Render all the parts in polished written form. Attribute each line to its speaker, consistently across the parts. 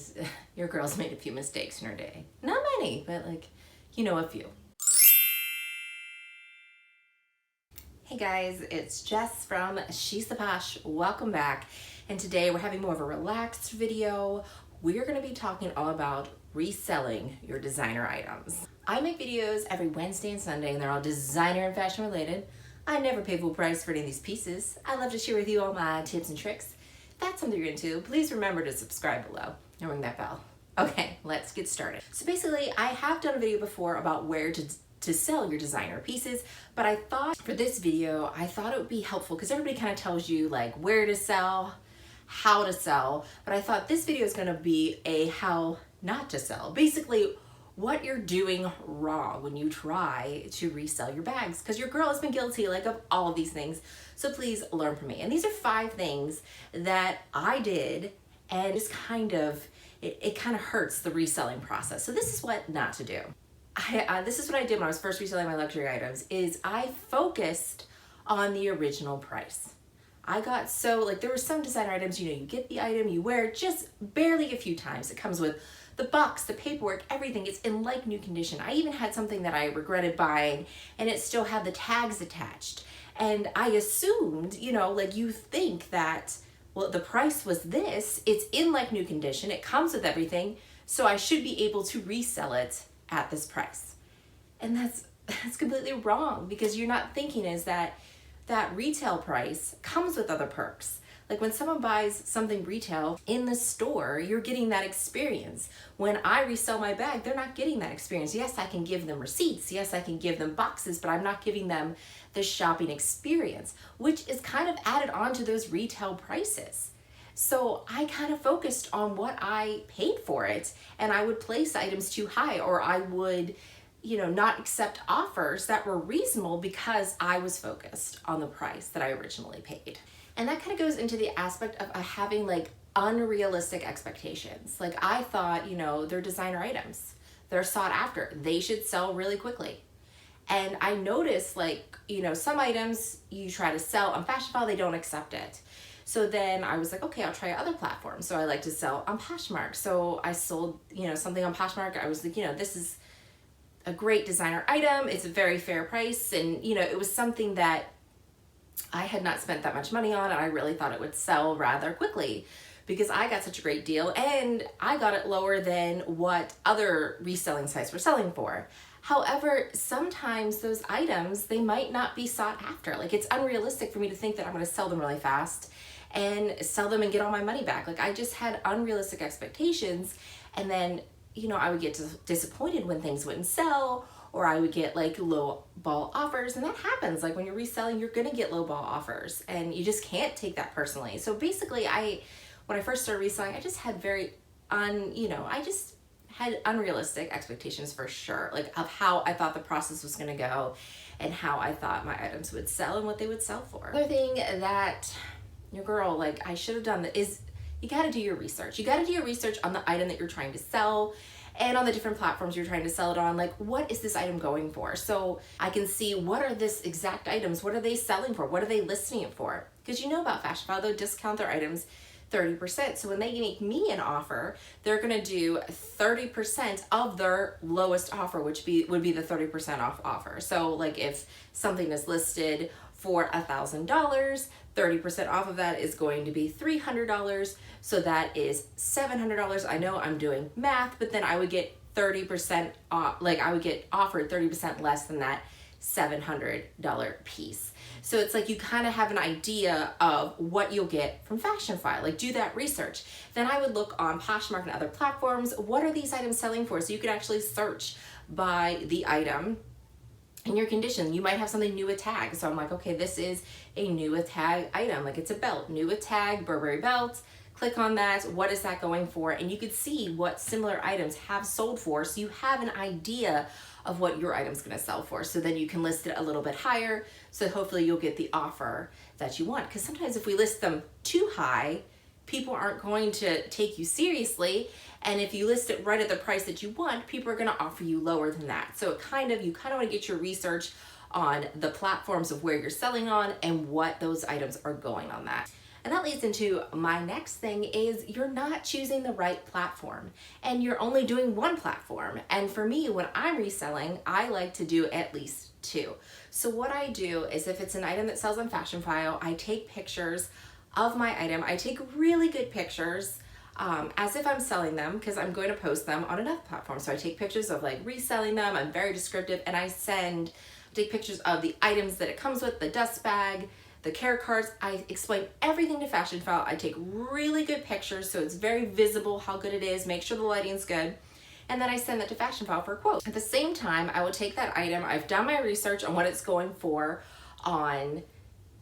Speaker 1: because your girl's made a few mistakes in her day. Not many, but like, a few. Hey guys, it's Jess from Shestheposh. Welcome back. And today we're having more of a relaxed video. We're going to be talking all about reselling your designer items. I make videos every Wednesday and Sunday, and they're all designer and fashion related. I never pay full price for any of these pieces. I love to share with you all my tips and tricks. If that's something you're into, please remember to subscribe below and ring that bell. Okay, let's get started. So basically, I have done a video before about where to sell your designer pieces, but I thought for this video, I thought it would be helpful because everybody kind of tells you like where to sell, how to sell, but I thought this video is going to be a how not to sell. Basically, what you're doing wrong when you try to resell your bags, because your girl has been guilty like of all of these things. So please learn from me. And these are 5 things that I did, and just kind of it kind of hurts the reselling process. So this is what not to do. This is what I did when I was first reselling my luxury items, is I focused on the original price. I got so, like, there were some designer items, you get the item, you wear it just barely a few times. It comes with the box, the paperwork, everything. It's in like new condition. I even had something that I regretted buying and it still had the tags attached. And I assumed, like you think that, well, the price was this, it's in like new condition, it comes with everything, so I should be able to resell it at this price. And that's completely wrong, because you're not thinking is that retail price comes with other perks. Like when someone buys something retail in the store, you're getting that experience. When I resell my bag, they're not getting that experience. Yes, I can give them receipts. Yes, I can give them boxes, but I'm not giving them the shopping experience, which is kind of added on to those retail prices. So I kind of focused on what I paid for it, and I would place items too high, or I would not accept offers that were reasonable because I was focused on the price that I originally paid. And that kind of goes into the aspect of having like unrealistic expectations. Like I thought, they're designer items. They're sought after. They should sell really quickly. And I noticed like, some items you try to sell on Fashionfile, they don't accept it. So then I was like, okay, I'll try other platforms. So I like to sell on Poshmark. So I sold, something on Poshmark. I was like, this is a great designer item. It's a very fair price. And, it was something that I had not spent that much money on, and I really thought it would sell rather quickly because I got such a great deal, and I got it lower than what other reselling sites were selling for. However, sometimes those items, they might not be sought after. Like it's unrealistic for me to think that I'm going to sell them really fast and sell them and get all my money back. Like I just had unrealistic expectations, and then I would get disappointed when things wouldn't sell, or I would get like low ball offers. And that happens. Like when you're reselling, you're going to get low ball offers, and you just can't take that personally. So basically when I first started reselling, I just had I just had unrealistic expectations for sure, like of how I thought the process was going to go and how I thought my items would sell and what they would sell for. Another thing that your girl, like I should have done is you got to do your research. You got to do your research on the item that you're trying to sell and on the different platforms you're trying to sell it on. Like, what is this item going for? So I can see what are this exact items, what are they selling for? What are they listing it for? Because about Fashionfile, they'll discount their items 30%. So when they make me an offer, they're going to do 30% of their lowest offer, which would be the 30% off offer. So like if something is listed for $1,000, 30% off of that is going to be $300. So that is $700. I know I'm doing math, but then I would get 30% off, like I would get offered 30% less than that $700 piece. So it's like you kind of have an idea of what you'll get from Fashionfile. Like do that research. Then I would look on Poshmark and other platforms. What are these items selling for? So you could actually search by the item in your condition. You might have something new with tag. So I'm like, okay, this is a new with tag item. Like it's a belt, new with tag, Burberry belt. Click on that. What is that going for? And you could see what similar items have sold for. So you have an idea of what your item's going to sell for. So then you can list it a little bit higher. So hopefully you'll get the offer that you want. Because sometimes if we list them too high, people aren't going to take you seriously. And if you list it right at the price that you want, people are going to offer you lower than that. So you kind of want to get your research on the platforms of where you're selling on and what those items are going on that. And that leads into my next thing is you're not choosing the right platform and you're only doing one platform. And for me, when I'm reselling, I like to do at least two. So what I do is if it's an item that sells on Fashion File, I take pictures of my item. I take really good pictures as if I'm selling them because I'm going to post them on another platform. So I take pictures of like reselling them. I'm very descriptive and I take pictures of the items that it comes with, the dust bag, the care cards. I explain everything to Fashion File. I take really good pictures so it's very visible how good it is, make sure the lighting's good, and then I send that to Fashion File for a quote. At the same time, I will take that item, I've done my research on what it's going for on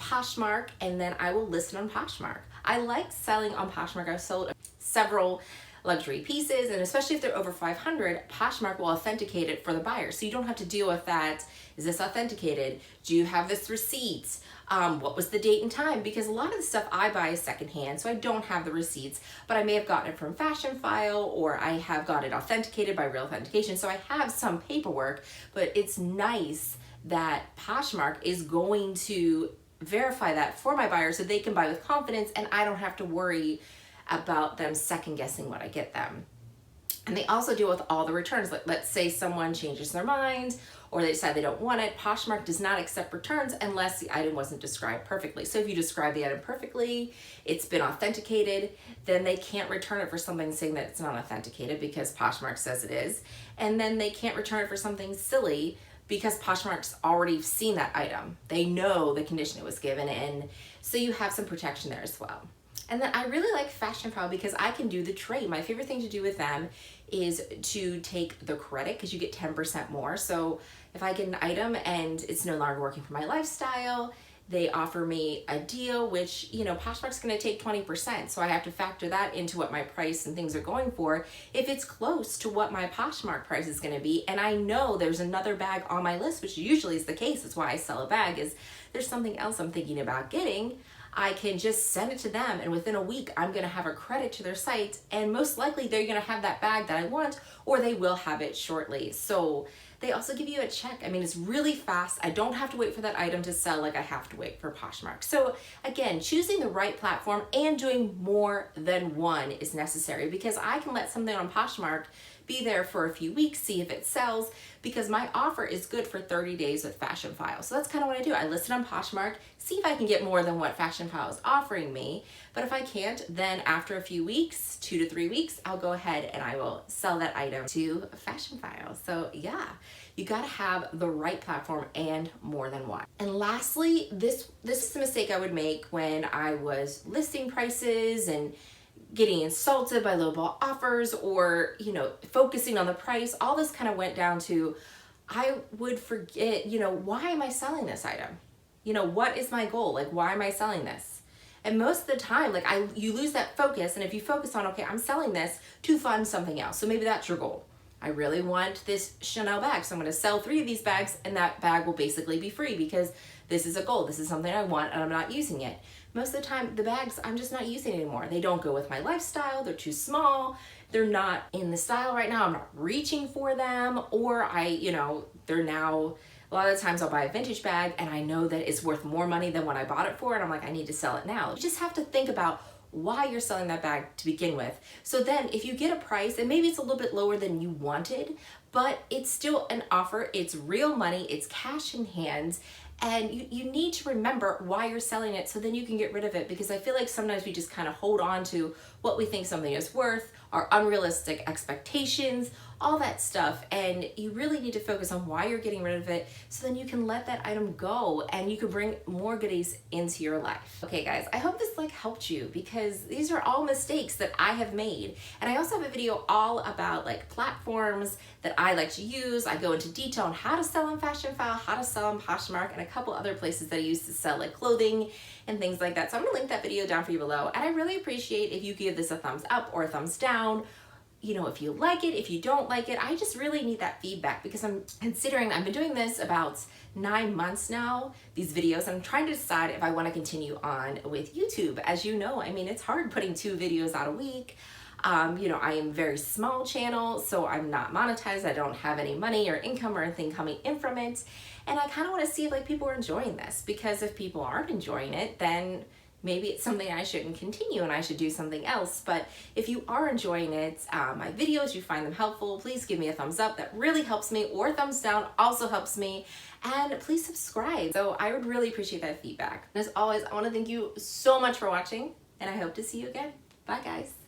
Speaker 1: Poshmark, and then I will list it on Poshmark. I like selling on Poshmark. I've sold several luxury pieces, and especially if they're over 500, Poshmark will authenticate it for the buyer. So you don't have to deal with that. Is this authenticated? Do you have this receipt? What was the date and time? Because a lot of the stuff I buy is secondhand, so I don't have the receipts, but I may have gotten it from Fashion File, or I have got it authenticated by Real Authentication. So I have some paperwork, but it's nice that Poshmark is going to verify that for my buyers so they can buy with confidence and I don't have to worry about them second guessing when I get them. And they also deal with all the returns. Like, let's say someone changes their mind or they decide they don't want it. Poshmark does not accept returns unless the item wasn't described perfectly. So if you describe the item perfectly, it's been authenticated, then they can't return it for something saying that it's not authenticated because Poshmark says it is. And then they can't return it for something silly because Poshmark's already seen that item. They know the condition it was given in. So you have some protection there as well. And then I really like Fashion File because I can do the trade. My favorite thing to do with them is to take the credit because you get 10% more. So if I get an item and it's no longer working for my lifestyle, they offer me a deal, which, you know, Poshmark's gonna take 20%. So I have to factor that into what my price and things are going for. If it's close to what my Poshmark price is gonna be, and I know there's another bag on my list, which usually is the case, that's why I sell a bag, is there's something else I'm thinking about getting, I can just send it to them and within a week I'm gonna have a credit to their site and most likely they're gonna have that bag that I want or they will have it shortly. So they also give you a check. I mean, it's really fast. I don't have to wait for that item to sell like I have to wait for Poshmark. So again, choosing the right platform and doing more than one is necessary because I can let something on Poshmark be there for a few weeks, see if it sells, because my offer is good for 30 days with Fashion File. So that's kind of what I do. I list it on Poshmark, see if I can get more than what Fashion File is offering me. But if I can't, then after a few weeks, 2 to 3 weeks, I'll go ahead and I will sell that item to Fashion File. So yeah, you gotta have the right platform and more than one. And lastly, this is the mistake I would make when I was listing prices and getting insulted by lowball offers or, you know, focusing on the price. All this kind of went down to, I would forget, you know, why am I selling this item? You know, what is my goal? Like, why am I selling this? And most of the time, like you lose that focus. And if you focus on, okay, I'm selling this to fund something else. So maybe that's your goal. I really want this Chanel bag. So I'm going to sell 3 of these bags and that bag will basically be free because this is a goal. This is something I want and I'm not using it. Most of the time, the bags, I'm just not using anymore. They don't go with my lifestyle. They're too small. They're not in the style right now. I'm not reaching for them. Or they're now, a lot of the times I'll buy a vintage bag and I know that it's worth more money than what I bought it for. And I'm like, I need to sell it now. You just have to think about why you're selling that bag to begin with. So then if you get a price and maybe it's a little bit lower than you wanted, but it's still an offer, it's real money, it's cash in hand, and you need to remember why you're selling it so then you can get rid of it, because I feel like sometimes we just kind of hold on to what we think something is worth, our unrealistic expectations, all that stuff, and you really need to focus on why you're getting rid of it so then you can let that item go and you can bring more goodies into your life. Okay guys, I hope this helped you because these are all mistakes that I have made, and I also have a video all about platforms that I like to use. I go into detail on how to sell on Fashion File, how to sell on Poshmark, and a couple other places that I use to sell clothing and things like that. So I'm gonna link that video down for you below, and I really appreciate if you give this a thumbs up or a thumbs down. You know, if you like it, if you don't like it, I just really need that feedback because I've been doing this about 9 months now, these videos, and I'm trying to decide if I want to continue on with YouTube. As you know, I mean, it's hard putting 2 videos out a week. I am a very small channel, so I'm not monetized. I don't have any money or income or anything coming in from it. And I kind of want to see if people are enjoying this, because if people aren't enjoying it, then maybe it's something I shouldn't continue and I should do something else. But if you are enjoying it, my videos, you find them helpful, please give me a thumbs up. That really helps me, or thumbs down also helps me. And please subscribe. So I would really appreciate that feedback. And as always, I want to thank you so much for watching, and I hope to see you again. Bye, guys.